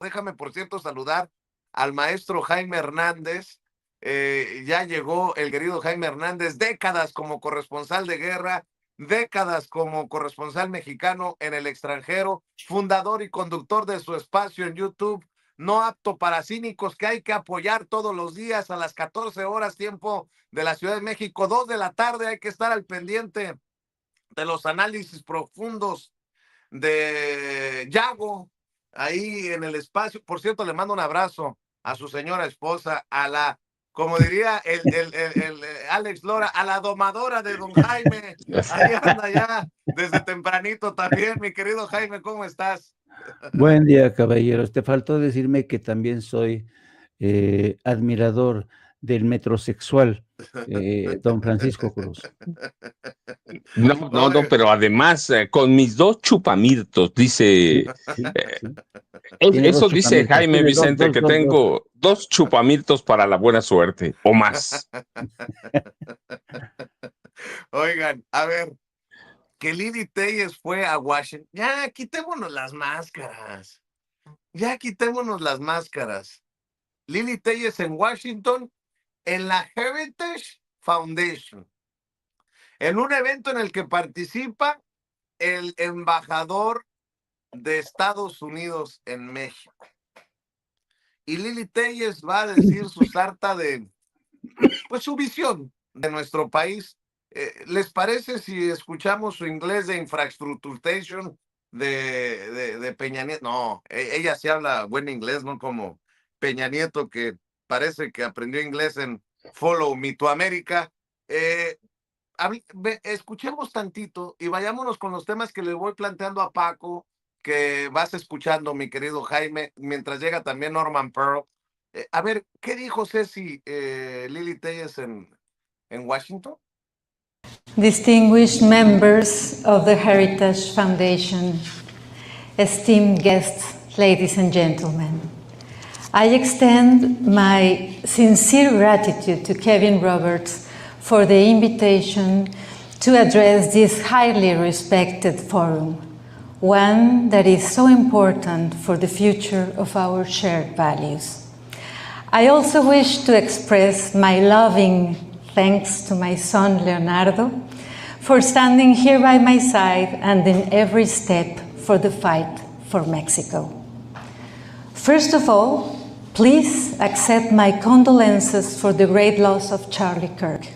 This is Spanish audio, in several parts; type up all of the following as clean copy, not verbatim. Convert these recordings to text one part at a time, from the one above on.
Déjame, por cierto, saludar al maestro Jaime Hernández. Ya llegó el querido Jaime Hernández, décadas como corresponsal de guerra, décadas como corresponsal mexicano en el extranjero, fundador y conductor de su espacio en YouTube, No Apto para Cínicos, que hay que apoyar todos los días a las 14 horas, tiempo de la Ciudad de México, 2 de la tarde, hay que estar al pendiente de los análisis profundos de Yago, ahí en el espacio. Por cierto, le mando un abrazo a su señora esposa, a la, como diría el Alex Lora, a la domadora de don Jaime. Ahí anda ya desde tempranito también, mi querido Jaime, ¿cómo estás? Buen día, caballeros. Te faltó decirme que también soy admirador del metrosexual, don Francisco Cruz. No, pero además, con mis 2 chupamirtos, dice, Sí, sí. Tiene dos eso dice chupamientos. Jaime Tiene dos, Vicente, dos, que dos, dos. tengo 2 chupamirtos para la buena suerte, o más. Oigan, a ver, que Lili Telles fue a Washington. Ya, quitémonos las máscaras. Ya quitémonos las máscaras. Lili Telles en Washington, en la Heritage Foundation, en un evento en el que participa el embajador de Estados Unidos en México. Y Lili Telles va a decir su sarta de, pues, su visión de nuestro país. ¿Les parece si escuchamos su inglés de infrastructuration de Peña Nieto? No, ella sí habla buen inglés, no como Peña Nieto, que parece que aprendió inglés en Follow Me to America. Escuchemos tantito y vayámonos con los temas que le voy planteando a Paco, que vas escuchando, mi querido Jaime, mientras llega también Norman Pearl. A ver, ¿qué dijo Ceci Lili Telles en Washington? Distinguished members of the Heritage Foundation, esteemed guests, ladies and gentlemen, I extend my sincere gratitude to Kevin Roberts for the invitation to address this highly respected forum, one that is so important for the future of our shared values. I also wish to express my loving thanks to my son Leonardo for standing here by my side and in every step for the fight for Mexico. First of all, please accept my condolences for the great loss of Charlie Kirk.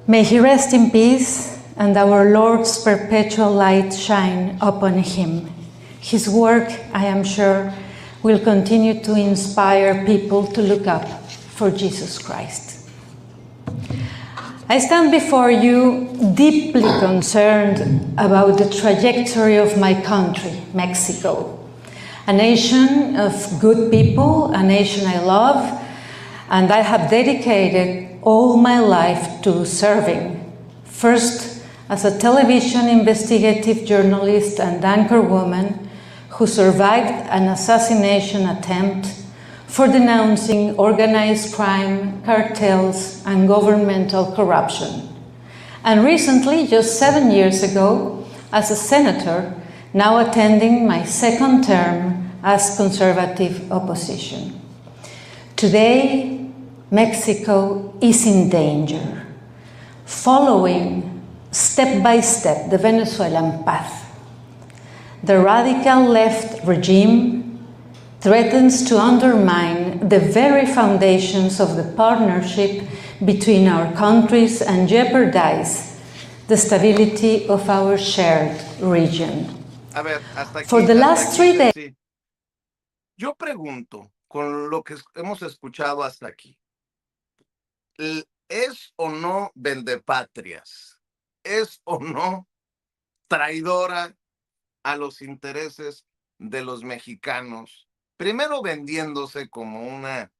May he rest in peace and our Lord's perpetual light shine upon him. His work, I am sure, will continue to inspire people to look up for Jesus Christ. I stand before you deeply concerned about the trajectory of my country, Mexico, a nation of good people, a nation I love, and I have dedicated all my life to serving. First, as a television investigative journalist and anchorwoman who survived an assassination attempt for denouncing organized crime, cartels, and governmental corruption. And recently, just 7 years ago, as a senator, now attending my second term as conservative opposition. Today, Mexico is in danger, following step by step the Venezuelan path. The radical left regime threatens to undermine the very foundations of the partnership between our countries and jeopardize the stability of our shared region. A ver, hasta aquí, For the last 3 days. Sí. Yo pregunto, con lo que hemos escuchado hasta aquí, ¿es o no vendepatrias? ¿Es o no traidora a los intereses de los mexicanos? Primero vendiéndose como una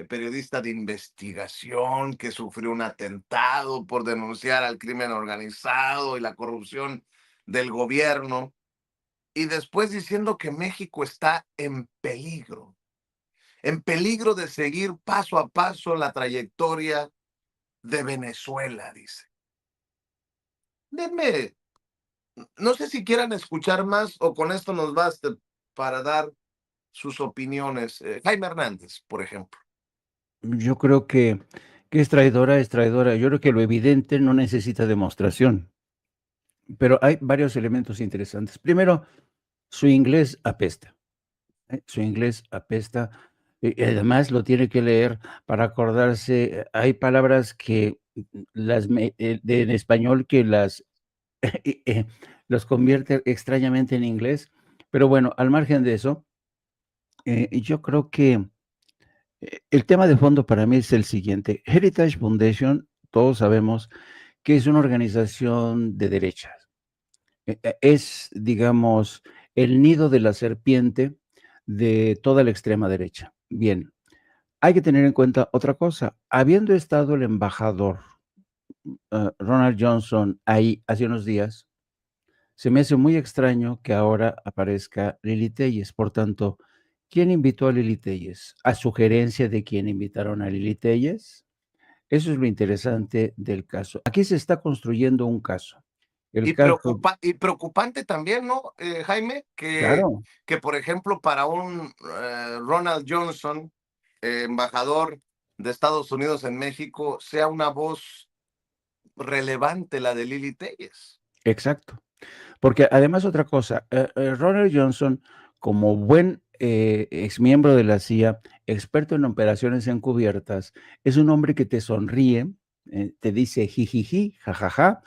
periodista de investigación que sufrió un atentado por denunciar al crimen organizado y la corrupción del gobierno, y después diciendo que México está en peligro de seguir paso a paso la trayectoria de Venezuela, dice. Denme, no sé si quieran escuchar más o con esto nos basta para dar sus opiniones. Jaime Hernández, por ejemplo. Yo creo que es traidora, es traidora. Yo creo que lo evidente no necesita demostración, pero hay varios elementos interesantes. Primero, su inglés apesta, su inglés apesta, y además lo tiene que leer para acordarse. Hay palabras que en español que las los convierte extrañamente en inglés, pero bueno, al margen de eso, yo creo que el tema de fondo para mí es el siguiente. Heritage Foundation, todos sabemos que es una organización de derechas. Es, digamos, el nido de la serpiente de toda la extrema derecha. Bien, hay que tener en cuenta otra cosa. Habiendo estado el embajador Ronald Johnson ahí hace unos días, se me hace muy extraño que ahora aparezca Lili Telles. Por tanto, ¿quién invitó a Lili Telles? ¿A sugerencia de quién invitaron a Lili Telles? Eso es lo interesante del caso. Aquí se está construyendo un caso. El caso, Y preocupante también, ¿no, Jaime? claro, Que, por ejemplo, para un Ronald Johnson, embajador de Estados Unidos en México, sea una voz relevante la de Lili Telles. exacto. Porque además otra cosa, Ronald Johnson, como buen exmiembro de la CIA, experto en operaciones encubiertas, es un hombre que te sonríe, te dice jijiji, jajaja,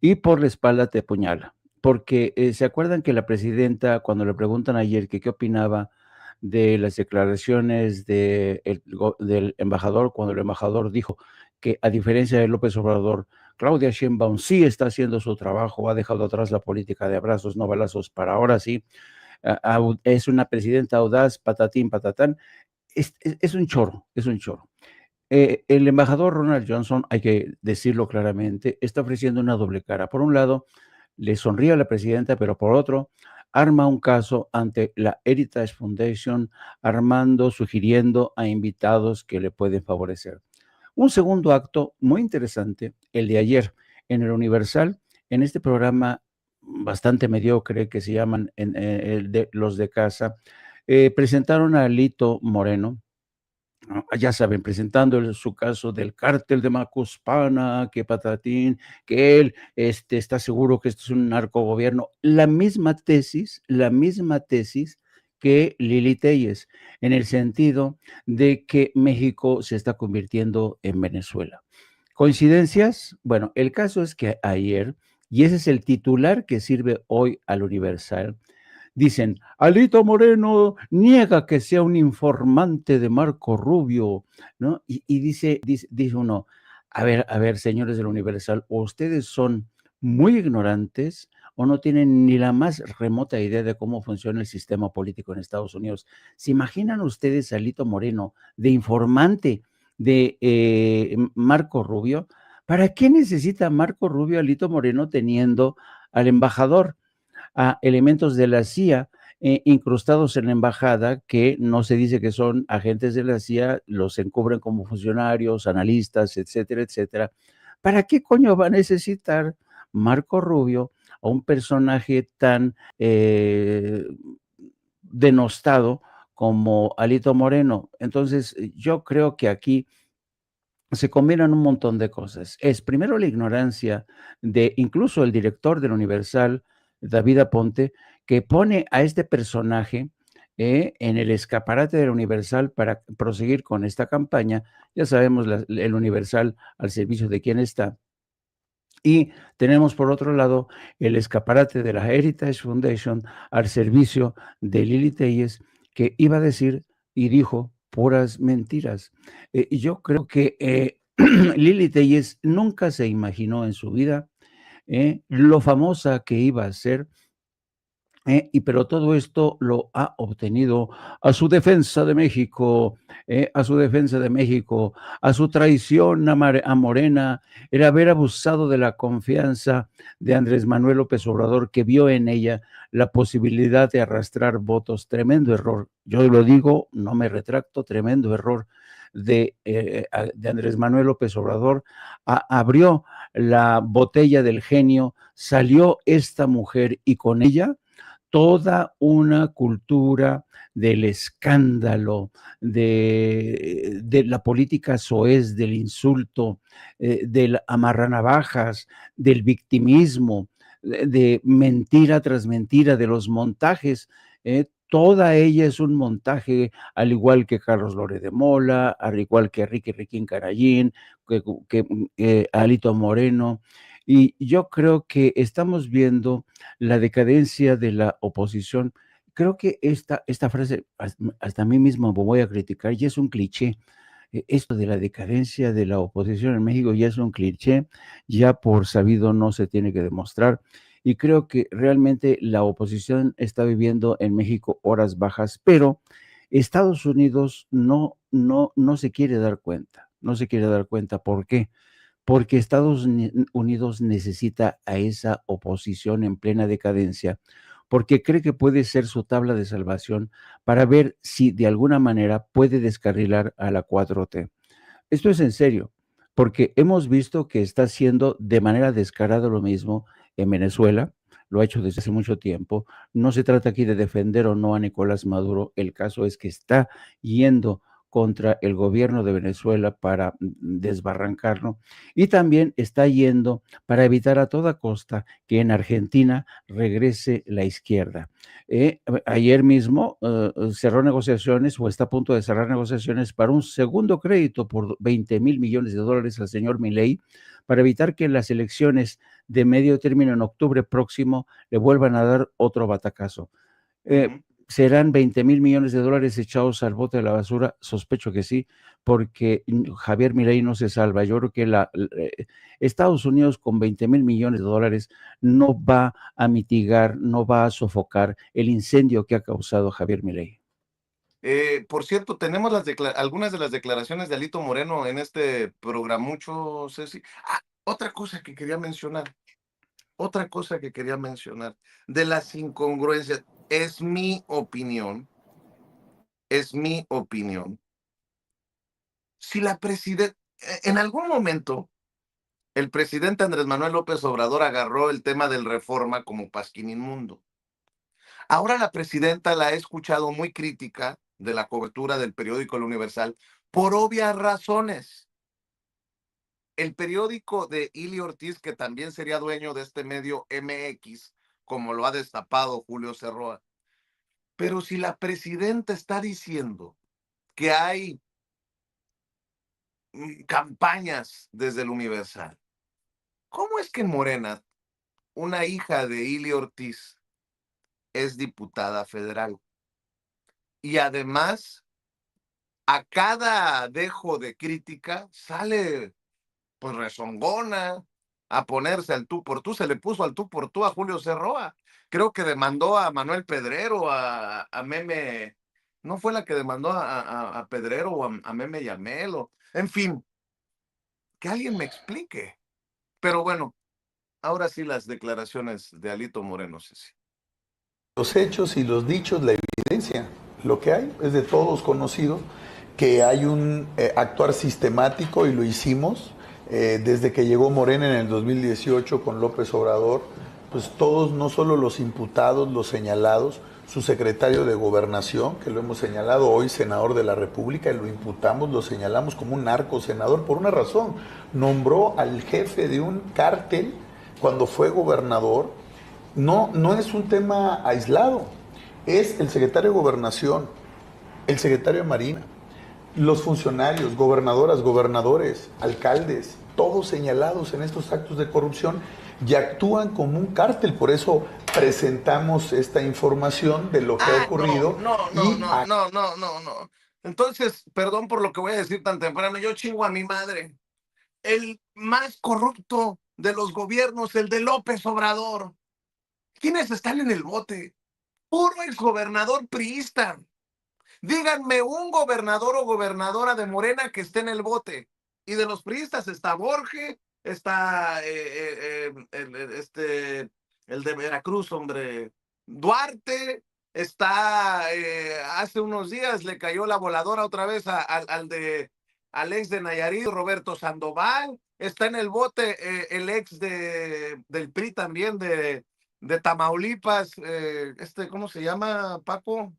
y por la espalda te apuñala. Porque se acuerdan que la presidenta, cuando le preguntan ayer que qué opinaba de las declaraciones del embajador, cuando el embajador dijo que a diferencia de López Obrador, Claudia Sheinbaum sí está haciendo su trabajo, ha dejado atrás la política de abrazos, no balazos, para ahora sí, es una presidenta audaz, patatín, patatán, es un choro, es un choro. El embajador Ronald Johnson, hay que decirlo claramente, está ofreciendo una doble cara. Por un lado, le sonríe a la presidenta, pero por otro, arma un caso ante la Heritage Foundation, sugiriendo a invitados que le pueden favorecer. Un segundo acto muy interesante, el de ayer en el Universal, en este programa bastante mediocre que se llaman los de casa, presentaron a Lito Moreno, ¿no? Ya saben, presentando su caso del cártel de Macuspana, que patatín, que él está seguro que esto es un narcogobierno. La misma tesis que Lili Telles, en el sentido de que México se está convirtiendo en Venezuela. ¿Coincidencias? Bueno, el caso es que ayer, y ese es el titular que sirve hoy al Universal, dicen, Alito Moreno niega que sea un informante de Marco Rubio, ¿no? Y dice uno, a ver, señores del Universal, o ustedes son muy ignorantes o no tienen ni la más remota idea de cómo funciona el sistema político en Estados Unidos. ¿Se imaginan ustedes a Alito Moreno de informante de Marco Rubio? ¿Para qué necesita Marco Rubio a Alito Moreno teniendo al embajador, a elementos de la CIA incrustados en la embajada que no se dice que son agentes de la CIA, los encubren como funcionarios, analistas, etcétera, etcétera? ¿Para qué coño va a necesitar Marco Rubio a un personaje tan denostado como Alito Moreno? Entonces, yo creo que aquí se combinan un montón de cosas. Es primero la ignorancia de incluso el director del Universal, David Aponte, que pone a este personaje en el escaparate del Universal para proseguir con esta campaña. Ya sabemos el Universal al servicio de quién está. Y tenemos por otro lado el escaparate de la Heritage Foundation al servicio de Lili Telles, que iba a decir y dijo puras mentiras. Y yo creo que Lili Telles nunca se imaginó en su vida lo famosa que iba a ser. Pero todo esto lo ha obtenido a su defensa de México, a su defensa de México, a su traición a Morena, el haber abusado de la confianza de Andrés Manuel López Obrador, que vio en ella la posibilidad de arrastrar votos. Tremendo error. Yo lo digo, no me retracto, tremendo error de Andrés Manuel López Obrador. Abrió la botella del genio, salió esta mujer y con ella toda una cultura del escándalo, de la política soez, del insulto, del amarranavajas, del victimismo, de mentira tras mentira, de los montajes. Toda ella es un montaje, al igual que Carlos Lore de Mola, al igual que Ricky Riquín Carayín, Alito Moreno. Y yo creo que estamos viendo la decadencia de la oposición. Creo que esta frase, hasta a mí mismo me voy a criticar, ya es un cliché. Esto de la decadencia de la oposición en México ya es un cliché, ya por sabido no se tiene que demostrar. Y creo que realmente la oposición está viviendo en México horas bajas, pero Estados Unidos no se quiere dar cuenta. No se quiere dar cuenta. ¿Por qué? Porque Estados Unidos necesita a esa oposición en plena decadencia, porque cree que puede ser su tabla de salvación para ver si de alguna manera puede descarrilar a la 4T. Esto es en serio, porque hemos visto que está haciendo de manera descarada lo mismo en Venezuela, lo ha hecho desde hace mucho tiempo. No se trata aquí de defender o no a Nicolás Maduro, el caso es que está yendo contra el gobierno de Venezuela para desbarrancarlo y también está yendo para evitar a toda costa que en Argentina regrese la izquierda. Ayer mismo cerró negociaciones o está a punto de cerrar negociaciones para un segundo crédito por 20,000 millones de dólares al señor Milei para evitar que en las elecciones de medio término en octubre próximo le vuelvan a dar otro batacazo. ¿Serán 20,000 millones de dólares echados al bote de la basura? Sospecho que sí, porque Javier Milei no se salva. Yo creo que Estados Unidos con 20,000 millones de dólares no va a mitigar, no va a sofocar el incendio que ha causado Javier Milei. Por cierto, tenemos algunas de las declaraciones de Alito Moreno en este programucho, Ceci. Otra cosa que quería mencionar, de las incongruencias, es mi opinión. Si la presidenta, en algún momento, el presidente Andrés Manuel López Obrador agarró el tema del Reforma como pasquín inmundo. Ahora la presidenta la he escuchado muy crítica de la cobertura del periódico El Universal por obvias razones. El periódico de Ili Ortiz, que también sería dueño de este medio MX, como lo ha destapado Julio Cerroa. Pero si la presidenta está diciendo que hay campañas desde el Universal, ¿cómo es que en Morena, una hija de Ili Ortiz es diputada federal? Y además, a cada dejo de crítica sale pues rezongona a ponerse al tú por tú. Se le puso al tú por tú a Julio Cerroa. Creo que demandó a Manuel Pedrero, a Meme. ¿No fue la que demandó a Pedrero o a Meme Yamelo? En fin, que alguien me explique. Pero bueno, ahora sí las declaraciones de Alito Moreno, Ceci. Los hechos y los dichos, la evidencia, lo que hay es de todos conocido que hay un actuar sistemático y lo hicimos desde que llegó Morena en el 2018 con López Obrador, pues todos, no solo los imputados, los señalados, su secretario de Gobernación, que lo hemos señalado hoy, senador de la República, y lo imputamos, lo señalamos como un narco senador por una razón, nombró al jefe de un cártel cuando fue gobernador. No es un tema aislado, es el secretario de Gobernación, el secretario de Marina, los funcionarios, gobernadoras, gobernadores, alcaldes, todos señalados en estos actos de corrupción y actúan como un cártel. Por eso presentamos esta información de lo que ha ocurrido. No. Entonces, perdón por lo que voy a decir tan temprano, yo chingo a mi madre. El más corrupto de los gobiernos, el de López Obrador. ¿Quiénes están en el bote? Puro exgobernador priista. Díganme un gobernador o gobernadora de Morena que esté en el bote. Y de los priistas está Borges, está el de Veracruz, hombre, Duarte, está, hace unos días le cayó la voladora otra vez al ex de Nayarit, Roberto Sandoval, está en el bote el ex del PRI también, de Tamaulipas, ¿cómo se llama, Paco?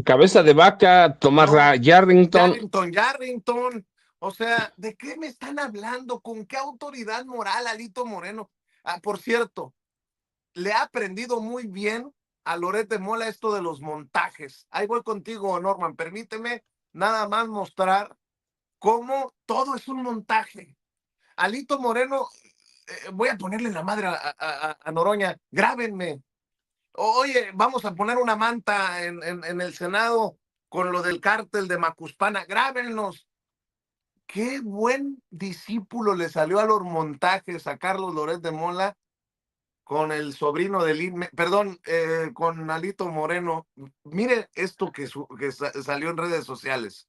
Cabeza de vaca, Tomás No, Yarrington. Yarrington. O sea, ¿de qué me están hablando? ¿Con qué autoridad moral, Alito Moreno? Ah, por cierto, le ha aprendido muy bien a Loret de Mola esto de los montajes. Ahí voy contigo, Norman. Permíteme nada más mostrar cómo todo es un montaje. Alito Moreno, voy a ponerle la madre a Noroña. Grábenme. Oye, vamos a poner una manta en el Senado con lo del cártel de Macuspana. Grábenlos. Qué buen discípulo le salió a los montajes a Carlos Loret de Mola con el sobrino con Alito Moreno. Mire esto que salió en redes sociales.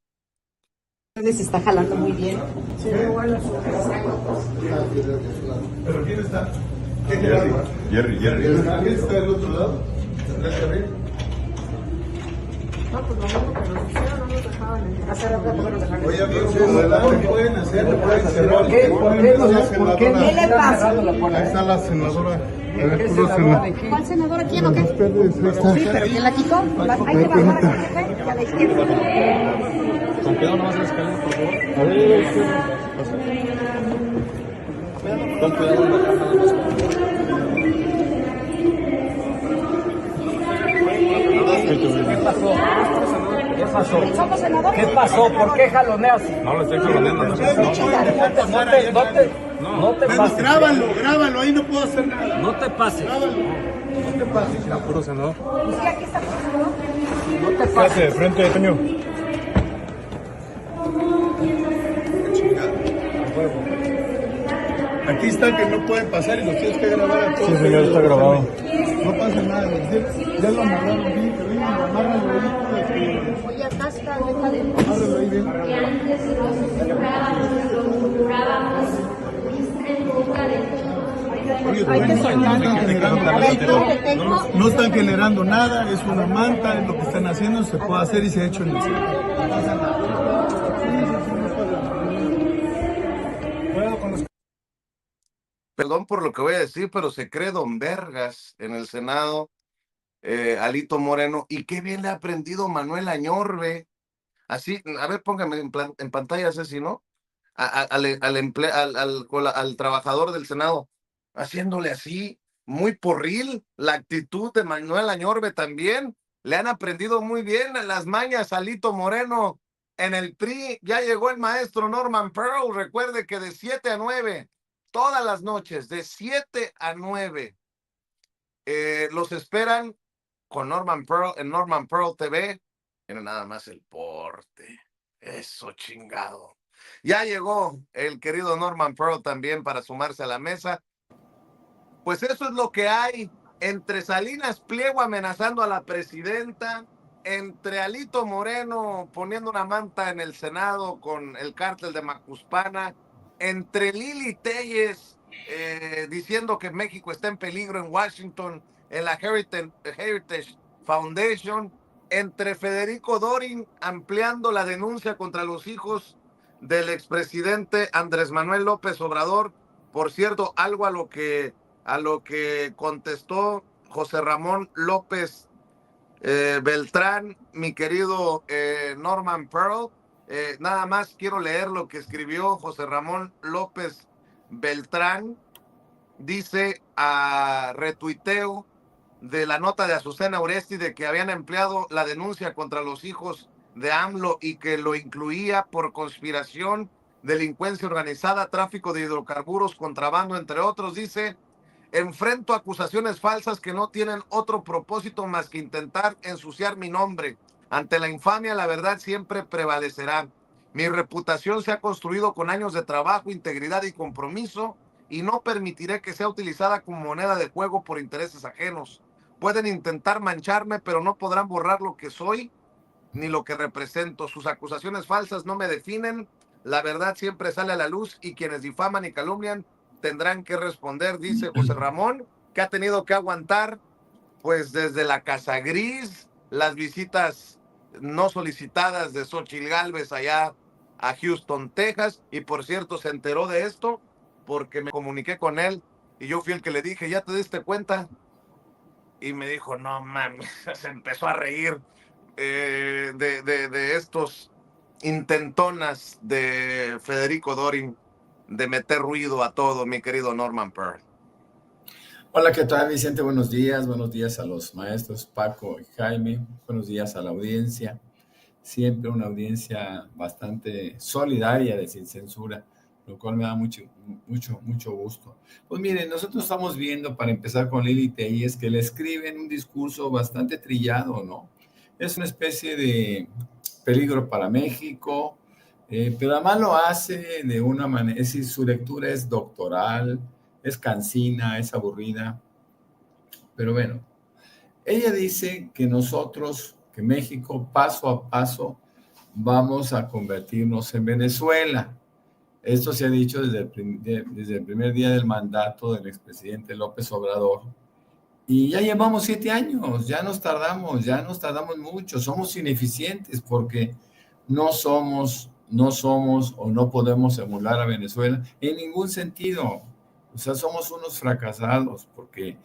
Les está jalando muy bien. Sí, bueno. ¿Pero quién está? Jerry. ¿Quién está del otro lado? No, pues lo mismo que nos hicieron, no nos dejaban hacer rato que nos dejaron. Oye, amigos, ¿qué pueden hacer? ¿Lo pueden cerrar? ¿Por qué? ¿Qué le pasa? Ahí está la senadora. ¿Cuál senadora? ¿Quién o qué? Sí, pero ¿quién la quitó? Hay que bajar a la jefe y a la izquierda. Con cuidado nomás la escalera, por favor. A ver, Con cuidado nada más. ¿Qué pasó? ¿Qué pasó? ¿Qué pasó? ¿Por qué jaloneas? no le estoy jaloneando. No te pases. Grábalo, ahí no puedo hacer nada. No te pases. No te pases. Puro senador. Sí, aquí está pasando. No te pases. De frente, Toño. Aquí está que no pueden pasar y los tienes que grabar a todos. Sí, señor, está grabado. No pasa nada. Ya lo amarraron bien, pero vengan, amárralo ahí. Oye, acá está, deja de... Amárralo ahí bien. Que antes lo murmurábamos en boca de todos. Oye, Hay que no soltarlo. están generando A ver, nada. ¿dónde tengo? No están generando nada, es una manta, es lo que están haciendo, se puede hacer y se ha hecho en el cielo. No pasa nada. Perdón por lo que voy a decir, pero se cree don Vergas en el Senado, Alito Moreno. Y qué bien le ha aprendido Manuel Añorbe. Así, a ver, póngame en pantalla, Ceci, ¿no? Al trabajador del Senado, haciéndole así, muy porril. La actitud de Manuel Añorbe también. Le han aprendido muy bien las mañas a Alito Moreno. En el PRI ya llegó el maestro Norman Pearl. Recuerde que de 7 a 9, todas las noches, de 7 a 9, los esperan con Norman Pearl en Norman Pearl TV. Miren nada más el porte. Eso chingado. Ya llegó el querido Norman Pearl también para sumarse a la mesa. Pues eso es lo que hay entre Salinas Pliego amenazando a la presidenta, entre Alito Moreno poniendo una manta en el Senado con el cártel de Macuspana, entre Lili Téllez diciendo que México está en peligro en Washington, en la Heritage Foundation, entre Federico Dorin ampliando la denuncia contra los hijos del expresidente Andrés Manuel López Obrador. Por cierto, algo a lo que contestó José Ramón López Beltrán, mi querido Norman Pearl. Nada más quiero leer lo que escribió José Ramón López Beltrán. Dice retuiteo de la nota de Azucena Oresti de que habían empleado la denuncia contra los hijos de AMLO y que lo incluía por conspiración, delincuencia organizada, tráfico de hidrocarburos, contrabando, entre otros. Dice: enfrento acusaciones falsas que no tienen otro propósito más que intentar ensuciar mi nombre. Ante la infamia, la verdad siempre prevalecerá. Mi reputación se ha construido con años de trabajo, integridad y compromiso, y no permitiré que sea utilizada como moneda de juego por intereses ajenos. Pueden intentar mancharme, pero no podrán borrar lo que soy ni lo que represento. Sus acusaciones falsas no me definen. La verdad siempre sale a la luz y quienes difaman y calumnian tendrán que responder, dice José Ramón, que ha tenido que aguantar pues desde la Casa Gris, las visitas no solicitadas de Xóchitl Gálvez allá a Houston, Texas. Y por cierto, se enteró de esto porque me comuniqué con él Y yo fui el que le dije, ¿ya te diste cuenta? Y me dijo, no mames, se empezó a reír de estos intentonas de Federico Dorin de meter ruido a todo, mi querido Norman Pearl. Hola, ¿qué tal, Vicente? Buenos días a los maestros Paco y Jaime, buenos días a la audiencia, siempre una audiencia bastante solidaria de Sin Censura, lo cual me da mucho gusto. Pues miren, nosotros estamos viendo, para empezar con Lili Telles, que le escriben un discurso bastante trillado, ¿no? Es una especie de peligro para México, pero además lo hace de una manera, es decir, su lectura es doctoral, es cansina, es aburrida, pero bueno, ella dice que nosotros, que México, paso a paso, vamos a convertirnos en Venezuela. Esto se ha dicho desde el primer día del mandato del expresidente López Obrador. Y ya llevamos 7 años, ya nos tardamos mucho, somos ineficientes porque no somos o no podemos emular a Venezuela en ningún sentido. O sea, somos unos fracasados porque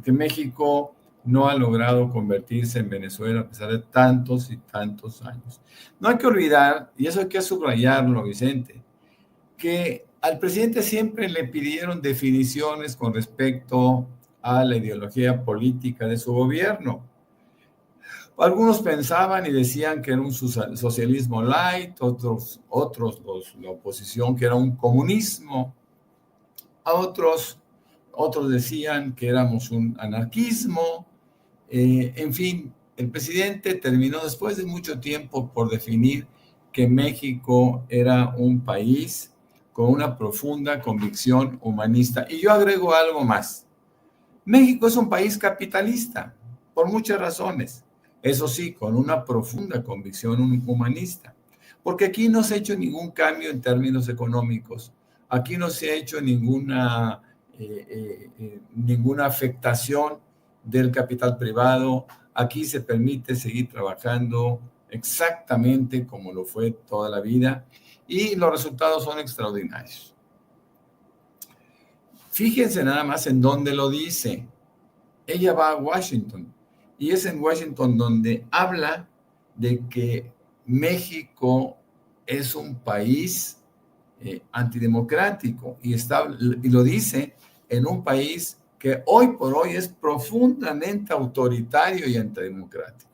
México no ha logrado convertirse en Venezuela a pesar de tantos y tantos años. No hay que olvidar, y eso hay que subrayarlo, Vicente, que al presidente siempre le pidieron definiciones con respecto a la ideología política de su gobierno. Algunos pensaban y decían que era un socialismo light, otros la oposición que era un comunismo, a otros decían que éramos un anarquismo. En fin, el presidente terminó después de mucho tiempo por definir que México era un país con una profunda convicción humanista. Y yo agrego algo más. México es un país capitalista, por muchas razones. Eso sí, con una profunda convicción humanista. Porque aquí no se ha hecho ningún cambio en términos económicos. Aquí no se ha hecho ninguna afectación del capital privado. Aquí se permite seguir trabajando exactamente como lo fue toda la vida y los resultados son extraordinarios. Fíjense nada más en dónde lo dice. Ella va a Washington y es en Washington donde habla de que México es un país antidemocrático y lo dice en un país que hoy por hoy es profundamente autoritario y antidemocrático.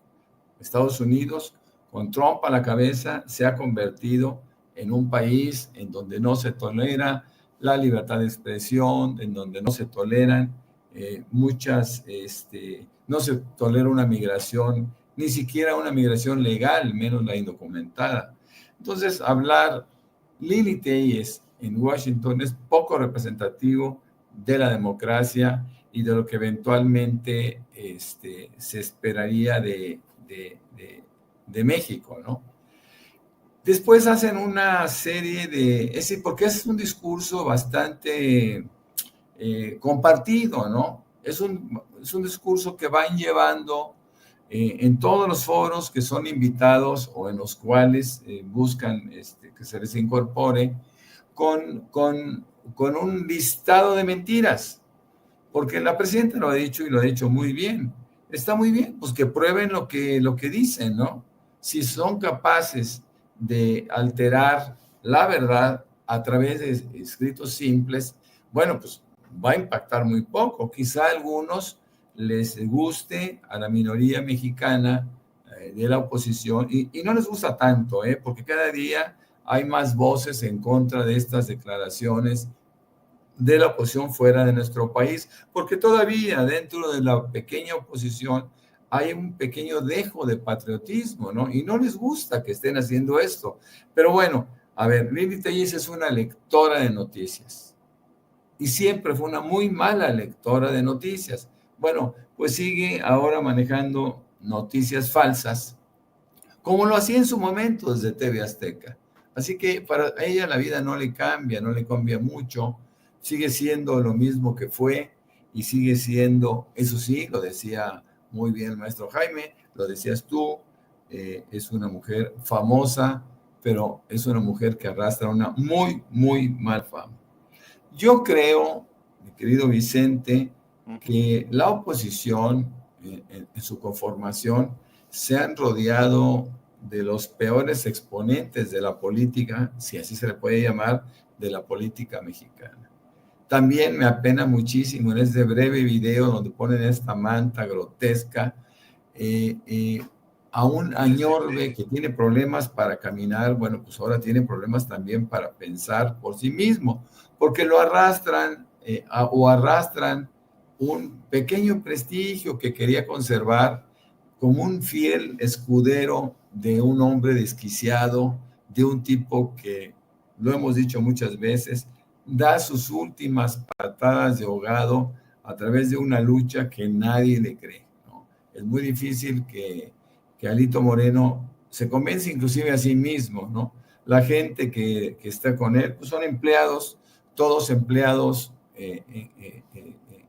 Estados Unidos, con Trump a la cabeza, se ha convertido en un país en donde no se tolera la libertad de expresión, en donde no se toleran no se tolera una migración, ni siquiera una migración legal, menos la indocumentada. Entonces, hablar Lili Telles en Washington es poco representativo de la democracia y de lo que eventualmente se esperaría de México, ¿no? Después hacen una serie porque es un discurso bastante compartido, ¿no? Es un discurso que van llevando en todos los foros que son invitados o en los cuales buscan que se les incorpore con un listado de mentiras, porque la presidenta lo ha dicho y lo ha dicho muy bien. Está muy bien, pues que prueben lo que dicen, ¿no? Si son capaces de alterar la verdad a través de escritos simples, bueno, pues va a impactar muy poco. Quizá a algunos les guste, a la minoría mexicana de la oposición, y no les gusta tanto, porque cada día hay más voces en contra de estas declaraciones de la oposición fuera de nuestro país, porque todavía dentro de la pequeña oposición hay un pequeño dejo de patriotismo, ¿no? Y no les gusta que estén haciendo esto. Pero bueno, a ver, Lili Telles es una lectora de noticias y siempre fue una muy mala lectora de noticias. Bueno, pues sigue ahora manejando noticias falsas, como lo hacía en su momento desde TV Azteca. Así que para ella la vida no le cambia mucho, sigue siendo lo mismo que fue y sigue siendo, eso sí, lo decía muy bien el maestro Jaime, lo decías tú, es una mujer famosa, pero es una mujer que arrastra una muy, muy mal fama. Yo creo mi querido Vicente, que la oposición en su conformación se han rodeado de los peores exponentes de la política, si así se le puede llamar, de la política mexicana. También me apena muchísimo en este breve video donde ponen esta manta grotesca a un Añorbe que tiene problemas para caminar. Bueno, pues ahora tiene problemas también para pensar por sí mismo, porque lo arrastran arrastran un pequeño prestigio que quería conservar como un fiel escudero de un hombre desquiciado, de un tipo que, lo hemos dicho muchas veces, da sus últimas patadas de ahogado a través de una lucha que nadie le cree, ¿no? Es muy difícil que Alito Moreno se convence inclusive a sí mismo, ¿no? La gente que está con él pues son empleados, todos empleados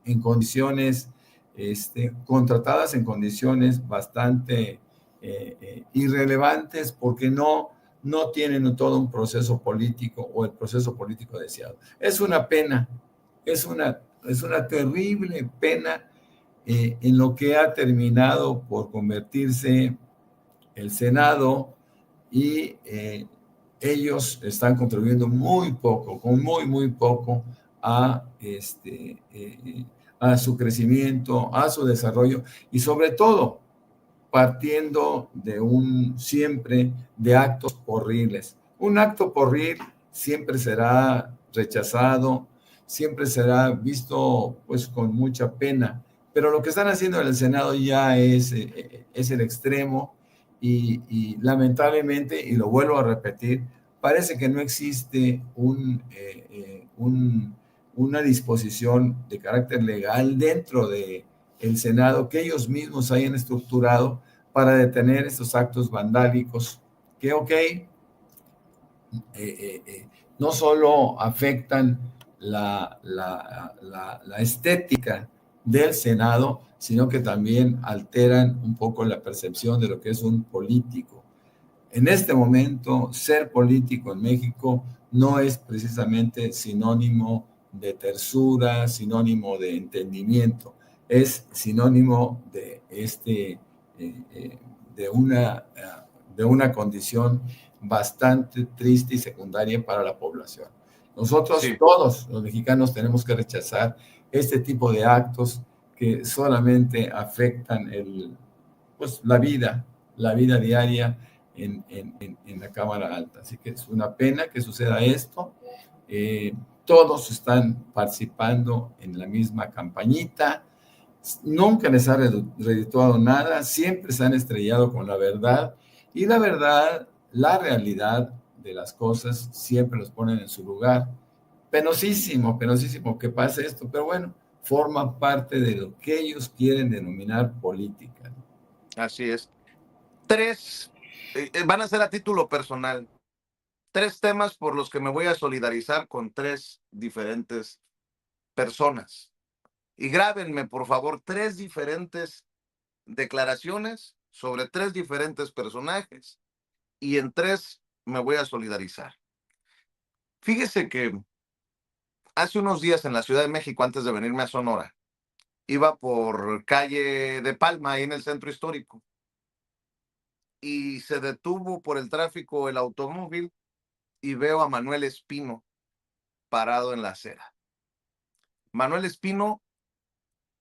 en condiciones, contratadas en condiciones bastante irrelevantes porque no tienen todo un proceso político o el proceso político deseado. Es una pena, es una terrible pena en lo que ha terminado por convertirse el Senado, y ellos están contribuyendo muy poco, con muy poco a su crecimiento, a su desarrollo, y sobre todo partiendo siempre de actos porriles. Un acto porril siempre será rechazado, siempre será visto pues con mucha pena, pero lo que están haciendo en el Senado ya es el extremo, y lamentablemente, y lo vuelvo a repetir, parece que no existe una disposición de carácter legal dentro de el Senado que ellos mismos hayan estructurado para detener estos actos vandálicos que, no solo afectan la estética del Senado, sino que también alteran un poco la percepción de lo que es un político. En este momento, ser político en México no es precisamente sinónimo de tersura, sinónimo de entendimiento, es sinónimo de una condición bastante triste y secundaria para la población. Nosotros, todos los mexicanos, tenemos que rechazar este tipo de actos que solamente afectan la vida diaria en la Cámara Alta. Así que es una pena que suceda esto. Todos están participando en la misma campañita. Nunca les ha redituado nada, siempre se han estrellado con la verdad, y la verdad, la realidad de las cosas siempre los ponen en su lugar. Penosísimo que pase esto, pero bueno, forma parte de lo que ellos quieren denominar política. Así es. Van a ser a título personal, 3 temas por los que me voy a solidarizar con 3 diferentes personas. Y grábenme, por favor, 3 diferentes declaraciones sobre 3 diferentes personajes, y en 3 me voy a solidarizar. Fíjese que hace unos días en la Ciudad de México, antes de venirme a Sonora, iba por calle de Palma, ahí en el centro histórico, y se detuvo por el tráfico el automóvil, y veo a Manuel Espino parado en la acera. Manuel Espino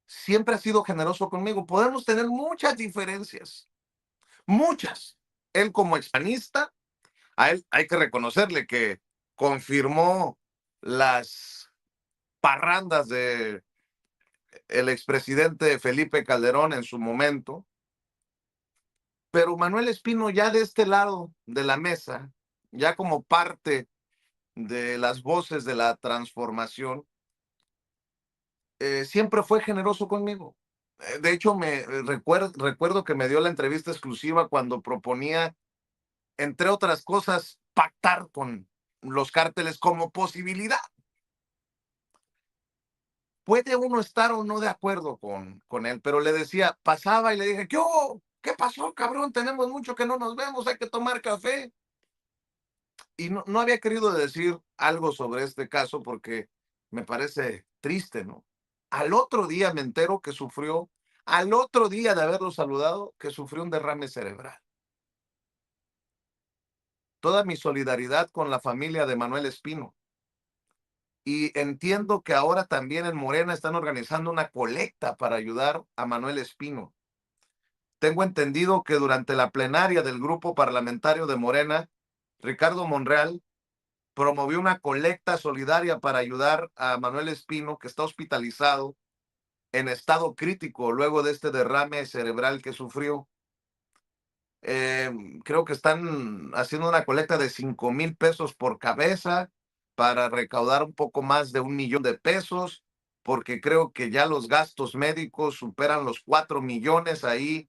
siempre ha sido generoso conmigo. Podemos tener muchas diferencias, muchas. Él como expanista, a él hay que reconocerle que confirmó las parrandas de el expresidente Felipe Calderón en su momento. Pero Manuel Espino, ya de este lado de la mesa, ya como parte de las voces de la transformación, siempre fue generoso conmigo. De hecho, recuerdo que me dio la entrevista exclusiva cuando proponía, entre otras cosas, pactar con los cárteles como posibilidad. Puede uno estar o no de acuerdo con él, pero le decía, pasaba y le dije, ¿qué pasó, cabrón? Tenemos mucho que no nos vemos, hay que tomar café. Y no había querido decir algo sobre este caso porque me parece triste, ¿no? Al otro día me entero que sufrió, al otro día de haberlo saludado, que sufrió un derrame cerebral. Toda mi solidaridad con la familia de Manuel Espino. Y entiendo que ahora también en Morena están organizando una colecta para ayudar a Manuel Espino. Tengo entendido que durante la plenaria del grupo parlamentario de Morena, Ricardo Monreal promovió una colecta solidaria para ayudar a Manuel Espino, que está hospitalizado en estado crítico luego de este derrame cerebral que sufrió. Creo que están haciendo una colecta de 5,000 pesos por cabeza para recaudar un poco más de 1 millón de pesos, porque creo que ya los gastos médicos superan los 4 millones ahí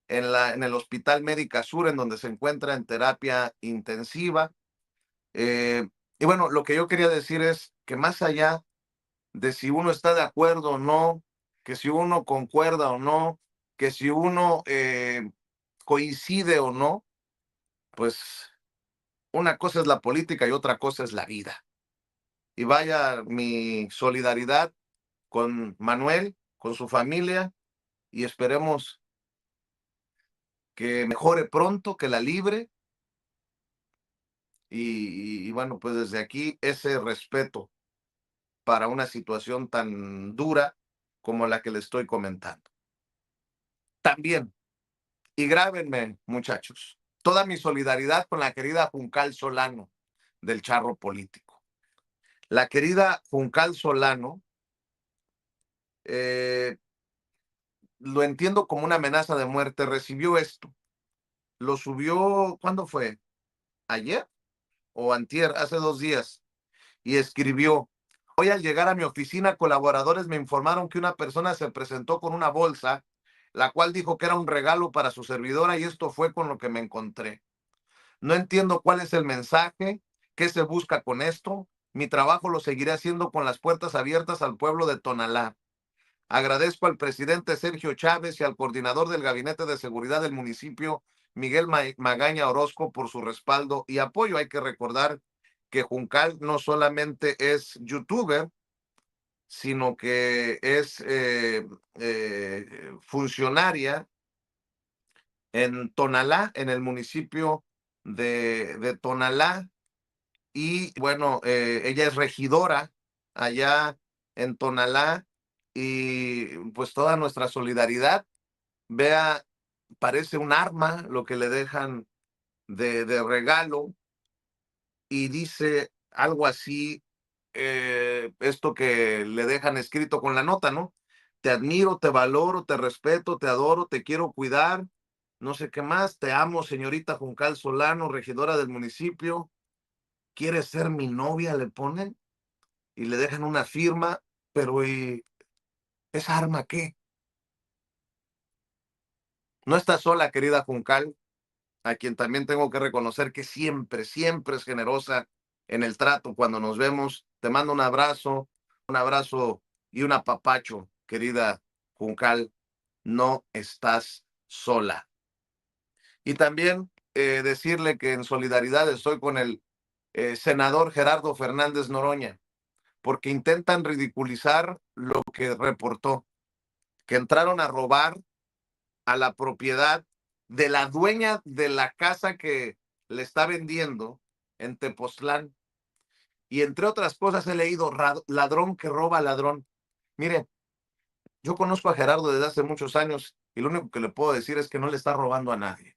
en el Hospital Médica Sur, en donde se encuentra en terapia intensiva. Y bueno, lo que yo quería decir es que más allá de si uno está de acuerdo o no, que si uno concuerda o no, que si uno coincide o no, pues una cosa es la política y otra cosa es la vida. Y vaya mi solidaridad con Manuel, con su familia, y esperemos que mejore pronto, que la libre. Y bueno, pues desde aquí ese respeto para una situación tan dura como la que le estoy comentando. También, y grábenme, muchachos, toda mi solidaridad con la querida Juncal Solano del Charro Político. La querida Juncal Solano, lo entiendo como una amenaza de muerte, recibió esto. Lo subió, ¿cuándo fue? ¿Ayer o antier? Hace 2 días. Y escribió: hoy al llegar a mi oficina, colaboradores me informaron que una persona se presentó con una bolsa, la cual dijo que era un regalo para su servidora, y esto fue con lo que me encontré. No entiendo cuál es el mensaje, qué se busca con esto. Mi trabajo lo seguiré haciendo con las puertas abiertas al pueblo de Tonalá. Agradezco al presidente Sergio Chávez y al coordinador del Gabinete de Seguridad del municipio, Miguel Magaña Orozco, por su respaldo y apoyo. Hay que recordar que Juncal no solamente es youtuber, sino que es funcionaria en Tonalá, en el municipio de Tonalá. Y bueno, ella es regidora allá en Tonalá, y pues toda nuestra solidaridad. Vea, parece un arma lo que le dejan de regalo, y dice algo así, esto que le dejan escrito con la nota, ¿no? Te admiro, te valoro, te respeto, te adoro, te quiero cuidar, no sé qué más, te amo, señorita Juncal Solano, regidora del municipio. ¿Quieres ser mi novia?, le ponen, y le dejan una firma, pero ¿y esa arma qué? No está sola, querida Juncal, a quien también tengo que reconocer que siempre, siempre es generosa en el trato cuando nos vemos. Te mando un abrazo y un apapacho, querida Juncal. No estás sola. Y también decirle que en solidaridad estoy con el senador Gerardo Fernández Noroña, porque intentan ridiculizar lo que reportó, que entraron a robar a la propiedad de la dueña de la casa que le está vendiendo en Tepoztlán. Y entre otras cosas he leído ladrón que roba ladrón. Mire, yo conozco a Gerardo desde hace muchos años y lo único que le puedo decir es que no le está robando a nadie.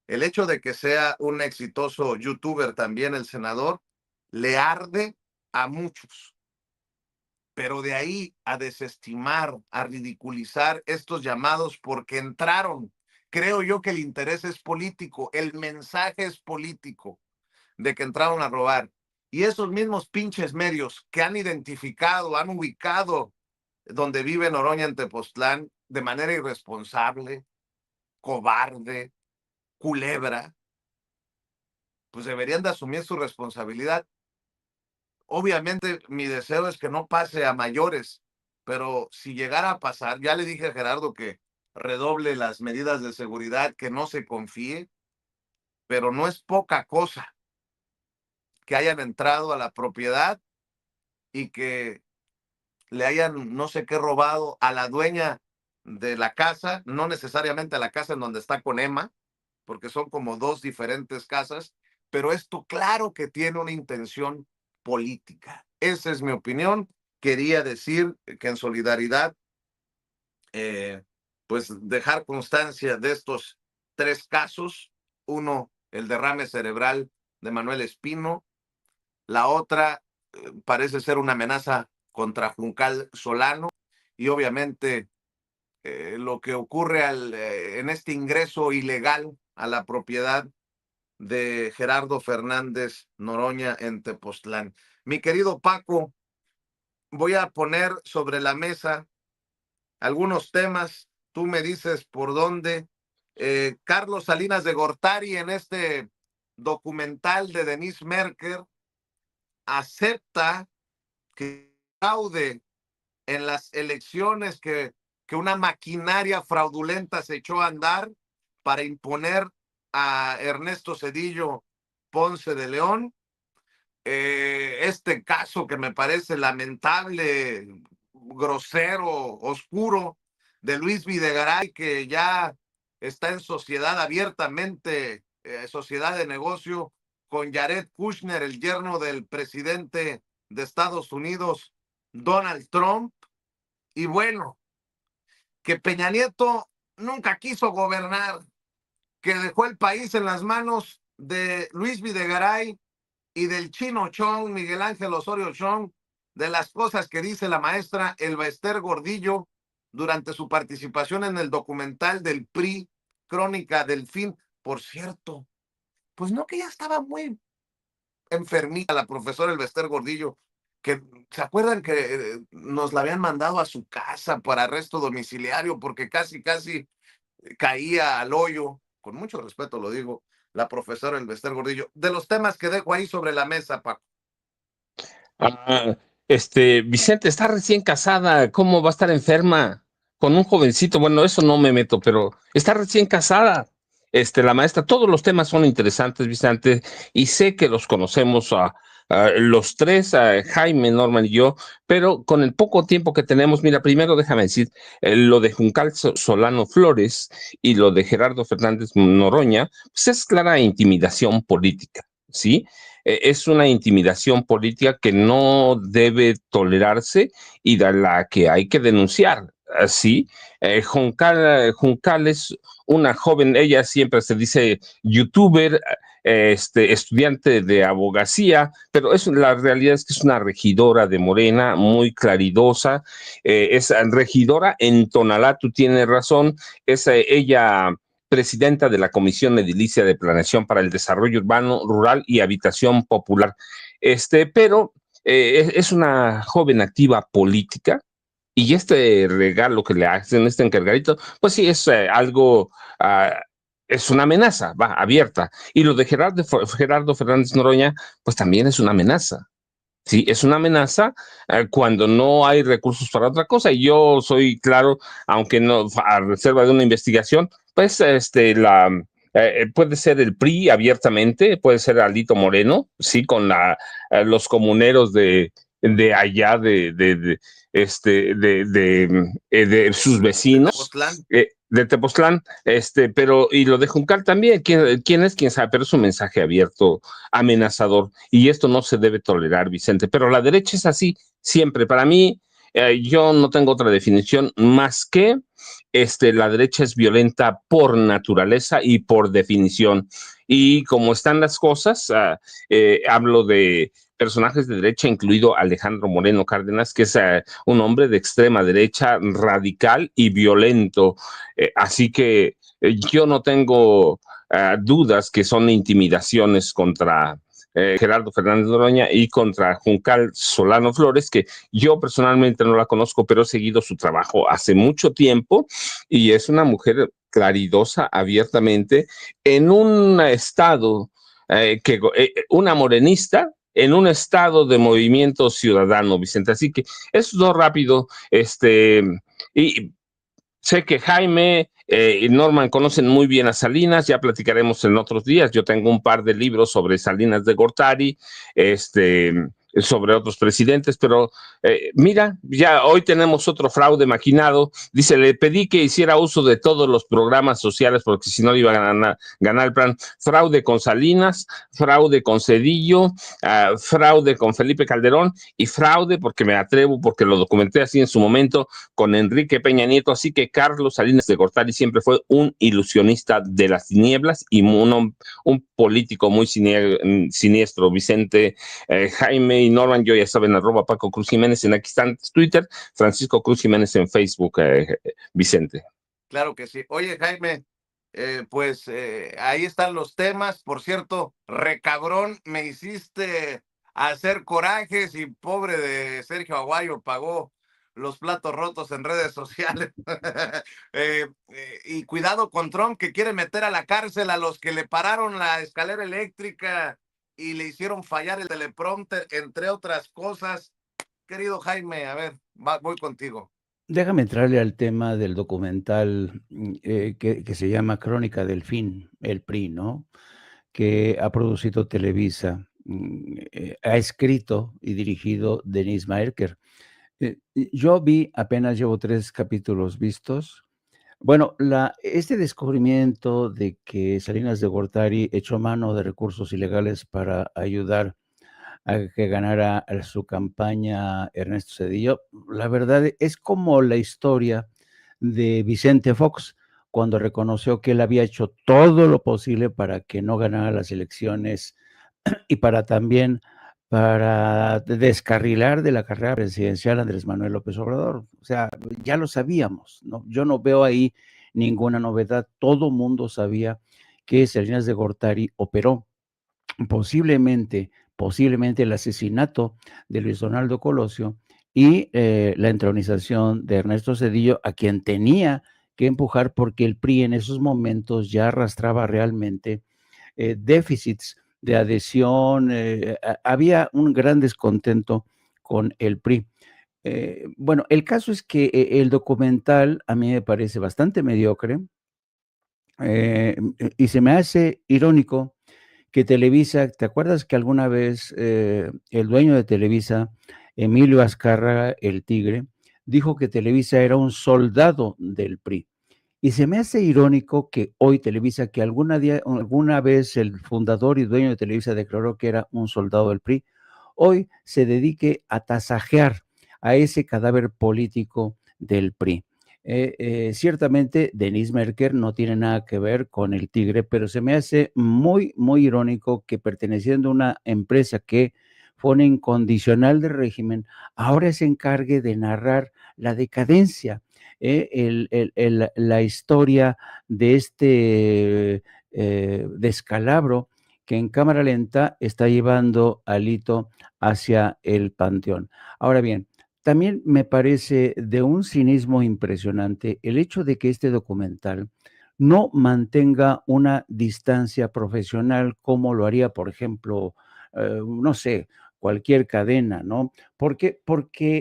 El hecho de que sea un exitoso youtuber también el senador le arde a muchos. Pero de ahí a desestimar, a ridiculizar estos llamados porque entraron, creo yo que el interés es político, el mensaje es político de que entraron a robar. Y esos mismos pinches medios que han identificado, han ubicado donde vive Noroña en Tepoztlán de manera irresponsable, cobarde, culebra, pues deberían de asumir su responsabilidad. Obviamente mi deseo es que no pase a mayores, pero si llegara a pasar, ya le dije a Gerardo que redoble las medidas de seguridad, que no se confíe, pero no es poca cosa que hayan entrado a la propiedad y que le hayan no sé qué robado a la dueña de la casa, no necesariamente a la casa en donde está con Emma, porque son como dos diferentes casas, pero esto claro que tiene una intención política. Esa es mi opinión. Quería decir que en solidaridad, pues dejar constancia de estos tres casos. Uno, el derrame cerebral de Manuel Espino. La otra parece ser una amenaza contra Juncal Solano. Y obviamente lo que ocurre en este ingreso ilegal a la propiedad de Gerardo Fernández Noroña en Tepoztlán. Mi querido Paco, voy a poner sobre la mesa algunos temas. Tú me dices por dónde. Carlos Salinas de Gortari, en este documental de Denise Merker, acepta que fraude en las elecciones, que una maquinaria fraudulenta se echó a andar para imponer a Ernesto Zedillo Ponce de León. Este caso que me parece lamentable, grosero, oscuro, de Luis Videgaray, que ya está en sociedad abiertamente, sociedad de negocio, con Jared Kushner, el yerno del presidente de Estados Unidos, Donald Trump. Y bueno, que Peña Nieto nunca quiso gobernar, que dejó el país en las manos de Luis Videgaray y del Chino Chong, Miguel Ángel Osorio Chong, de las cosas que dice la maestra Elba Ester Gordillo durante su participación en el documental del PRI, Crónica del Fin. Por cierto, pues no, que ya estaba muy enfermita la profesora Elba Ester Gordillo, que se acuerdan que nos la habían mandado a su casa para arresto domiciliario porque casi caía al hoyo, con mucho respeto lo digo, la profesora Elba Ester Gordillo. De los temas que dejo ahí sobre la mesa, Paco. Vicente está recién casada, ¿cómo va a estar enferma con un jovencito? Bueno, eso no me meto, pero está recién casada. La maestra, todos los temas son interesantes, Vicente, y sé que los conocemos a los tres, Jaime, Norman y yo, pero con el poco tiempo que tenemos, mira, primero déjame decir, lo de Juncal Solano Flores y lo de Gerardo Fernández Noroña, pues es clara intimidación política, ¿sí? Es una intimidación política que no debe tolerarse y de la que hay que denunciar, ¿sí? Juncal es una joven, ella siempre se dice youtuber, estudiante de abogacía, pero la realidad es que es una regidora de Morena, muy claridosa, es regidora en Tonalá, tú tienes razón, es ella presidenta de la Comisión Edilicia de Planeación para el Desarrollo Urbano, Rural y Habitación Popular, pero es una joven activa política, y este regalo que le hacen, este encargadito, pues sí, es algo, es una amenaza, va, abierta. Y lo de Gerardo Fernández Noroña, pues también es una amenaza. Sí, es una amenaza cuando no hay recursos para otra cosa. Y yo soy claro, aunque no, a reserva de una investigación, pues puede ser el PRI abiertamente, puede ser Alito Moreno, sí, con los comuneros de allá, de sus vecinos, de Tepoztlán, pero, y lo de Juncal también, ¿quién es? ¿Quién sabe? Pero es un mensaje abierto, amenazador, y esto no se debe tolerar, Vicente, pero la derecha es así, siempre. Para mí, yo no tengo otra definición más que la derecha es violenta por naturaleza y por definición, y como están las cosas, hablo de personajes de derecha, incluido Alejandro Moreno Cárdenas, que es un hombre de extrema derecha, radical y violento. Así que yo no tengo dudas que son intimidaciones contra Gerardo Fernández Noroña y contra Juncal Solano Flores, que yo personalmente no la conozco, pero he seguido su trabajo hace mucho tiempo, y es una mujer claridosa, abiertamente, en un estado una morenista, en un estado de movimiento ciudadano, Vicente. Así que eso es rápido, y sé que Jaime y Norman conocen muy bien a Salinas, ya platicaremos en otros días. Yo tengo un par de libros sobre Salinas de Gortari, sobre otros presidentes, pero mira, ya hoy tenemos otro fraude maquinado. Dice, le pedí que hiciera uso de todos los programas sociales porque si no iba a ganar el plan. Fraude con Salinas, fraude con Cedillo, fraude con Felipe Calderón y fraude, porque me atrevo, porque lo documenté así en su momento, con Enrique Peña Nieto. Así que Carlos Salinas de Gortari siempre fue un ilusionista de las tinieblas y un político muy siniestro. Vicente, Jaime y Norman, yo ya saben, @ Paco Cruz Jiménez en aquí están Twitter, Francisco Cruz Jiménez en Facebook, Vicente. Claro que sí. Oye, Jaime, pues ahí están los temas. Por cierto, recabrón, me hiciste hacer corajes y pobre de Sergio Aguayo pagó los platos rotos en redes sociales. Y cuidado con Trump, que quiere meter a la cárcel a los que le pararon la escalera eléctrica y le hicieron fallar el teleprompter, entre otras cosas. Querido Jaime, a ver, voy contigo. Déjame entrarle al tema del documental que se llama Crónica del Fin, el PRI, ¿no? Que ha producido Televisa, ha escrito y dirigido Denis Maerker. Yo apenas llevo 3 capítulos vistos. Bueno, este descubrimiento de que Salinas de Gortari echó mano de recursos ilegales para ayudar a que ganara su campaña Ernesto Zedillo, la verdad es como la historia de Vicente Fox, cuando reconoció que él había hecho todo lo posible para que no ganara las elecciones y para descarrilar de la carrera presidencial a Andrés Manuel López Obrador. O sea, ya lo sabíamos, ¿no? Yo no veo ahí ninguna novedad. Todo mundo sabía que Salinas de Gortari operó posiblemente el asesinato de Luis Donaldo Colosio y la entronización de Ernesto Zedillo, a quien tenía que empujar porque el PRI en esos momentos ya arrastraba realmente déficits de adhesión, había un gran descontento con el PRI. Bueno, el caso es que el documental a mí me parece bastante mediocre y se me hace irónico que Televisa, ¿te acuerdas que alguna vez el dueño de Televisa, Emilio Azcárraga, el Tigre, dijo que Televisa era un soldado del PRI? Y se me hace irónico que hoy Televisa, que alguna vez el fundador y dueño de Televisa declaró que era un soldado del PRI, hoy se dedique a tasajear a ese cadáver político del PRI. Ciertamente, Denis Maerker no tiene nada que ver con el Tigre, pero se me hace muy, muy irónico que perteneciendo a una empresa que fue una incondicional del régimen, ahora se encargue de narrar la decadencia, la historia de este descalabro que en cámara lenta está llevando a Alito hacia el panteón. Ahora bien, también me parece de un cinismo impresionante el hecho de que este documental no mantenga una distancia profesional como lo haría, por ejemplo, no sé, cualquier cadena, ¿no? Porque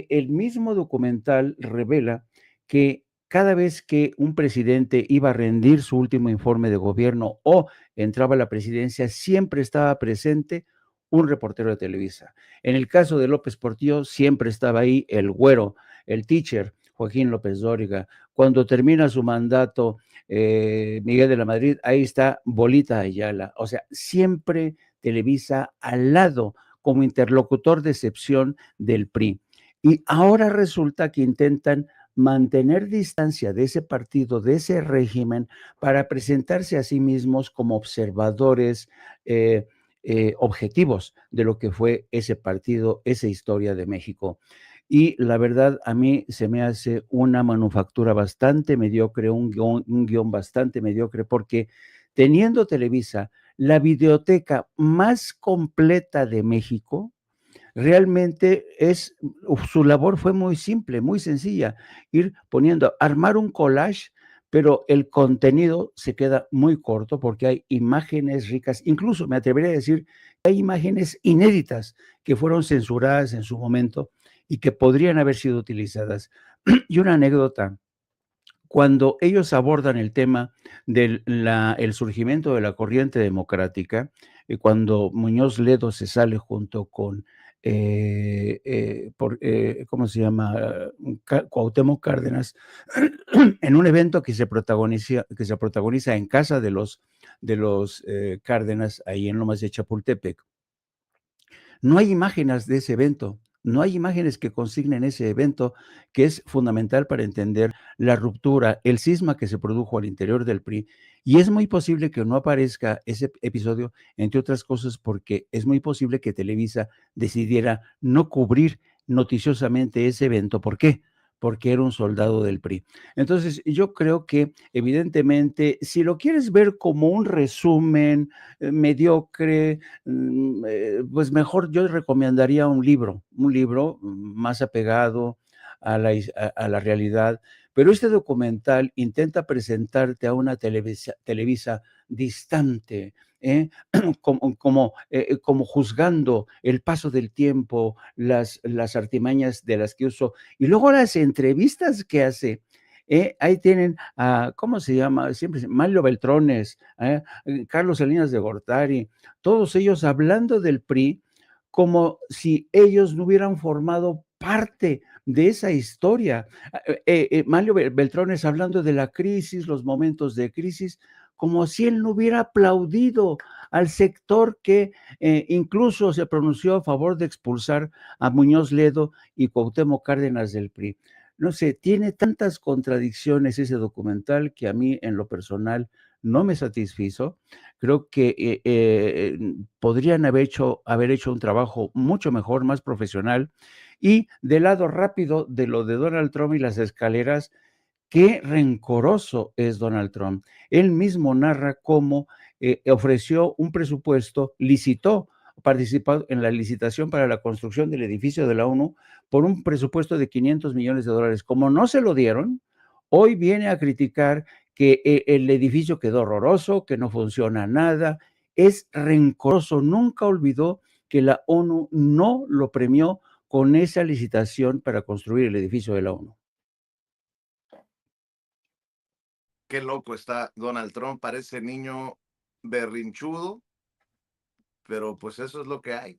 el mismo documental revela que cada vez que un presidente iba a rendir su último informe de gobierno o entraba a la presidencia, siempre estaba presente un reportero de Televisa. En el caso de López Portillo, siempre estaba ahí el güero, el teacher, Joaquín López Dóriga. Cuando termina su mandato, Miguel de la Madrid, ahí está Bolita Ayala. O sea, siempre Televisa al lado como interlocutor de excepción del PRI. Y ahora resulta que intentan mantener distancia de ese partido, de ese régimen, para presentarse a sí mismos como observadores objetivos de lo que fue ese partido, esa historia de México. Y la verdad, a mí se me hace una manufactura bastante mediocre, un guión bastante mediocre, porque teniendo Televisa la videoteca más completa de México, realmente su labor fue muy simple, muy sencilla, armar un collage, pero el contenido se queda muy corto porque hay imágenes ricas, incluso me atrevería a decir que hay imágenes inéditas que fueron censuradas en su momento y que podrían haber sido utilizadas. Y una anécdota, cuando ellos abordan el tema del el surgimiento de la corriente democrática, cuando Muñoz Ledo se sale junto con ¿cómo se llama? Cuauhtémoc Cárdenas, en un evento que se protagoniza en casa de los Cárdenas, ahí en Lomas de Chapultepec. No hay imágenes de ese evento, no hay imágenes que consignen ese evento, que es fundamental para entender la ruptura, el cisma que se produjo al interior del PRI, y es muy posible que no aparezca ese episodio, entre otras cosas, porque es muy posible que Televisa decidiera no cubrir noticiosamente ese evento. ¿Por qué? Porque era un soldado del PRI. Entonces, yo creo que evidentemente, si lo quieres ver como un resumen mediocre, pues mejor yo recomendaría un libro más apegado a la realidad. Pero este documental intenta presentarte a una Televisa distante, como juzgando el paso del tiempo, las artimañas de las que usó, y luego las entrevistas que hace. Ahí tienen a, ¿cómo se llama? Siempre, Mario Beltrones, Carlos Salinas de Gortari, todos ellos hablando del PRI como si ellos no hubieran formado parte de esa historia. Mario Beltrones hablando de la crisis, los momentos de crisis, como si él no hubiera aplaudido al sector que incluso se pronunció a favor de expulsar a Muñoz Ledo y Cuauhtémoc Cárdenas del PRI. No sé, tiene tantas contradicciones ese documental que a mí en lo personal no me satisfizo. Creo que podrían haber hecho un trabajo mucho mejor, más profesional. Y del lado rápido de lo de Donald Trump y las escaleras, qué rencoroso es Donald Trump. Él mismo narra cómo ofreció un presupuesto, participó en la licitación para la construcción del edificio de la ONU por un presupuesto de $500 millones. Como no se lo dieron, hoy viene a criticar que el edificio quedó horroroso, que no funciona nada. Es rencoroso, nunca olvidó que la ONU no lo premió con esa licitación para construir el edificio de la ONU. Qué loco está Donald Trump, parece niño berrinchudo, pero pues eso es lo que hay.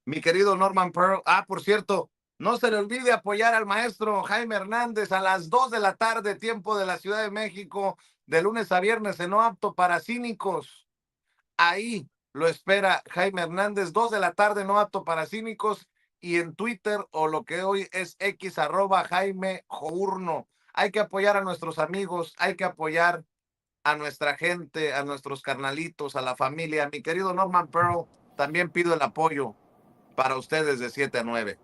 Mi querido Norman Pearl, por cierto, no se le olvide apoyar al maestro Jaime Hernández a las 2 de la tarde, tiempo de la Ciudad de México, de lunes a viernes en No Apto para Cínicos. Ahí lo espera Jaime Hernández, 2 de la tarde, No Apto para Cínicos, y en Twitter, o lo que hoy es X, @Jaime Journo. Hay que apoyar a nuestros amigos, hay que apoyar a nuestra gente, a nuestros carnalitos, a la familia. Mi querido Norman Pearl, también pido el apoyo para ustedes de 7 a 9.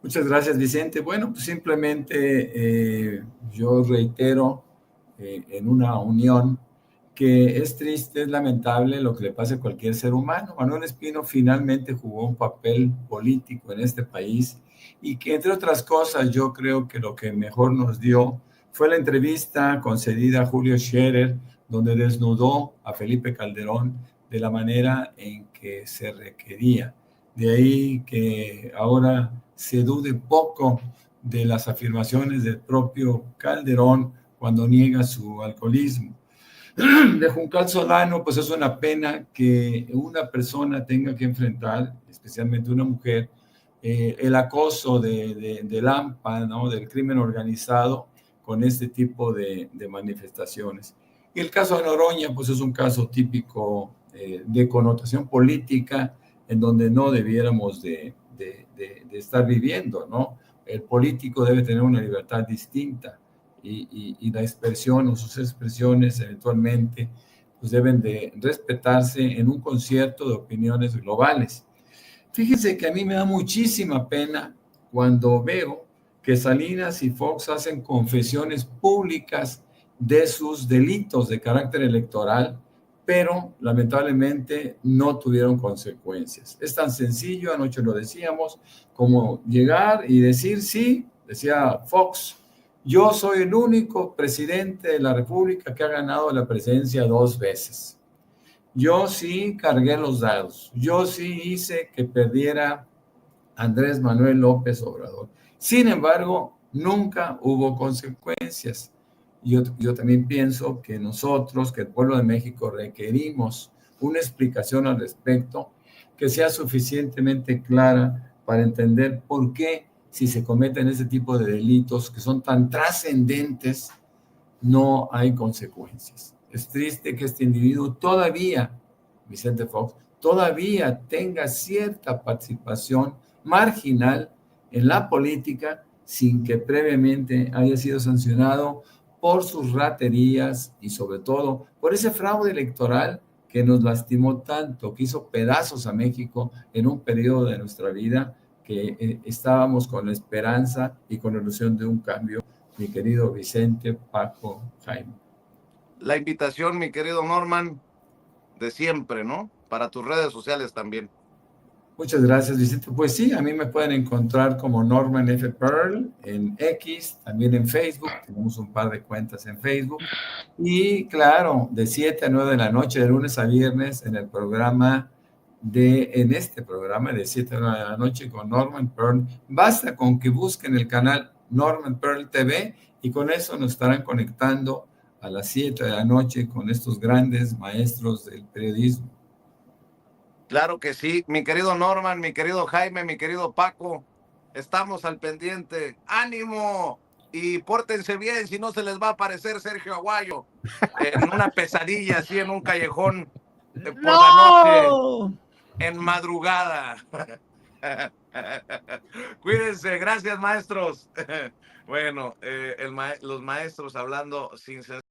Muchas gracias, Vicente. Bueno, pues simplemente yo reitero en una unión que es triste, es lamentable lo que le pase a cualquier ser humano. Manuel Espino finalmente jugó un papel político en este país y que, entre otras cosas, yo creo que lo que mejor nos dio fue la entrevista concedida a Julio Scherer, donde desnudó a Felipe Calderón de la manera en que se requería. De ahí que ahora se dude poco de las afirmaciones del propio Calderón cuando niega su alcoholismo. De Juncal Solano, pues es una pena que una persona tenga que enfrentar, especialmente una mujer, el acoso del AMPA, ¿no? Del crimen organizado, con este tipo de manifestaciones. Y el caso de Noroña, pues es un caso típico de connotación política, en donde no debiéramos de estar viviendo, ¿no? El político debe tener una libertad distinta. Y la expresión o sus expresiones eventualmente pues deben de respetarse en un concierto de opiniones globales. Fíjense que a mí me da muchísima pena cuando veo que Salinas y Fox hacen confesiones públicas de sus delitos de carácter electoral, pero lamentablemente no tuvieron consecuencias. Es tan sencillo, anoche lo decíamos, como llegar y decir, sí, decía Fox, yo soy el único presidente de la República que ha ganado la presidencia 2 veces. Yo sí cargué los dados. Yo sí hice que perdiera Andrés Manuel López Obrador. Sin embargo, nunca hubo consecuencias. Yo también pienso que nosotros, que el pueblo de México, requerimos una explicación al respecto, que sea suficientemente clara para entender por qué, si se cometen ese tipo de delitos que son tan trascendentes, no hay consecuencias. Es triste que este individuo todavía, Vicente Fox, todavía tenga cierta participación marginal en la política sin que previamente haya sido sancionado por sus raterías y sobre todo por ese fraude electoral que nos lastimó tanto, que hizo pedazos a México en un periodo de nuestra vida que estábamos con la esperanza y con la ilusión de un cambio, mi querido Vicente, Paco, Jaime. La invitación, mi querido Norman, de siempre, ¿no? Para tus redes sociales también. Muchas gracias, Vicente. Pues sí, a mí me pueden encontrar como Norman F. Pearl en X, también en Facebook. Tenemos un par de cuentas en Facebook. Y claro, de 7 a 9 de la noche, de lunes a viernes, en este programa de 7 a 9 de la noche con Norman Pearl. Basta con que busquen el canal Norman Pearl TV y con eso nos estarán conectando a las 7 de la noche con estos grandes maestros del periodismo. Claro que sí, mi querido Norman, mi querido Jaime, mi querido Paco, estamos al pendiente. ¡Ánimo! Y pórtense bien, si no se les va a aparecer Sergio Aguayo en una pesadilla así en un callejón por la noche, en madrugada. Cuídense, gracias maestros. Bueno, los maestros hablando sin censura.